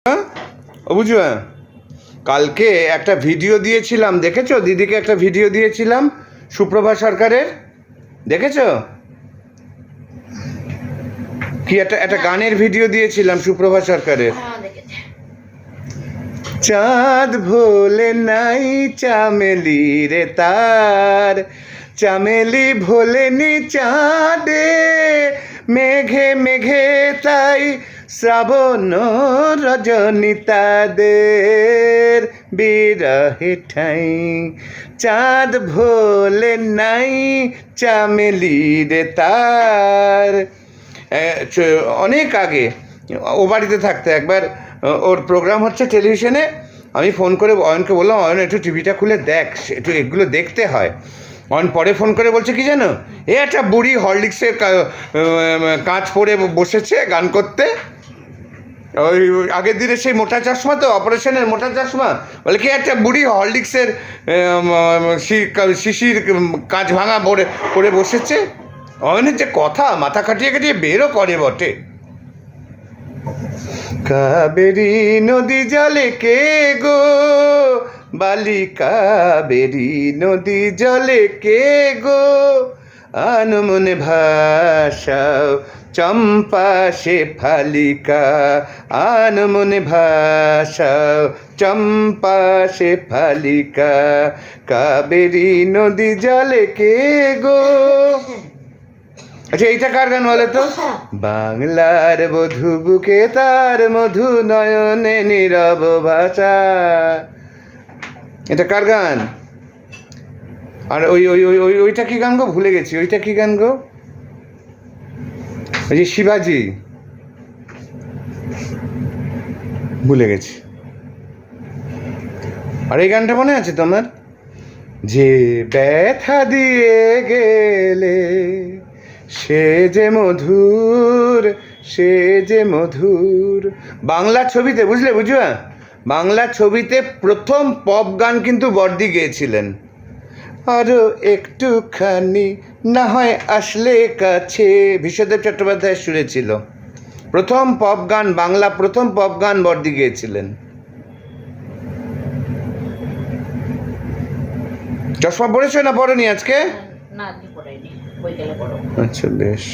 ও বুঝুয়া, কালকে একটা ভিডিও দিয়েছিলাম, দেখেছো? দিদিকে একটা ভিডিও দিয়েছিলাম সুপ্রভা সরকারের, দেখেছো? কি একটা গানের ভিডিও দিয়েছিলাম সুপ্রভা সরকারের। চাঁদ ভোলে নাই চামেলি রে তার, চামেলি ভোলেনি চাঁদে, মেঘে মেঘে তাই শ্রাবণ রজনী তাদের বিরহে ঠাই। চাঁদ ভোলে নাই চামেলি রে তার। অনেক আগে ও বাড়িতে থাকতে একবার ওর প্রোগ্রাম হচ্ছে টেলিভিশনে, আমি ফোন করে অয়নকে বললাম, অয়ন একটু টিভিটা খুলে দেখ, একটু এগুলো দেখতে হয়। অয়ন পরে ফোন করে বলছে কি জানো, এ একটা বুড়ি হরলিক্সের কাঁচ পরে বসেছে গান করতে। ওই আগের দিনে সেই মোটা চশমা, তো অপারেশনের মোটা চশমা, বলে কি একটা বুড়ি হরলিক্সের শিশির কাঁচ ভাঙা পরে বসেছে। অয়নের যে কথা, মাথা কাটিয়ে কাটিয়ে বেরও করে বটে। কাবেরী নদী জলে কে গো বালি, কাবেরী নদী জলে কে গো আনমনে ভাষাও চম্পা শেফালিকা, আনমনে ভাষাও চম্পা শেফালিকা, কাবেরী নদী জলে কে গো। আচ্ছা, এইটা কার গান বলে তো? বাংলার বধূ বুকে তার মধু নয়নে নীরব ভাষা, এটা কার গান? আর ওই ওই ওই ওই ওইটা কি গান গো, ভুলে গেছি, ওইটা কি গান গো? ওই যে শিবাজি, ভুলে গেছি। আর এই গানটা মনে আছে তোমার? যে ব্যথা দিয়ে গেলে সে যে মধুর, সে যে মধুর। বাংলা ছবিতে, বুঝলে বুঝুয়া, বাংলা ছবিতে প্রথম পপ গান কিন্তু বর্দি গেয়েছিলেন। আরও একটুখানি না হয় আসলে কাছে, বিশ্বদেব চট্টোপাধ্যায় সুরে ছিল। প্রথম পপ গান, বাংলা প্রথম পপ গান বর্দি গেয়েছিলেন। চশমা পড়েছো না পড়োনি আজকে? না, আজকে পড়াইনি, বইকালে পড়ো। আচ্ছা, বেশ।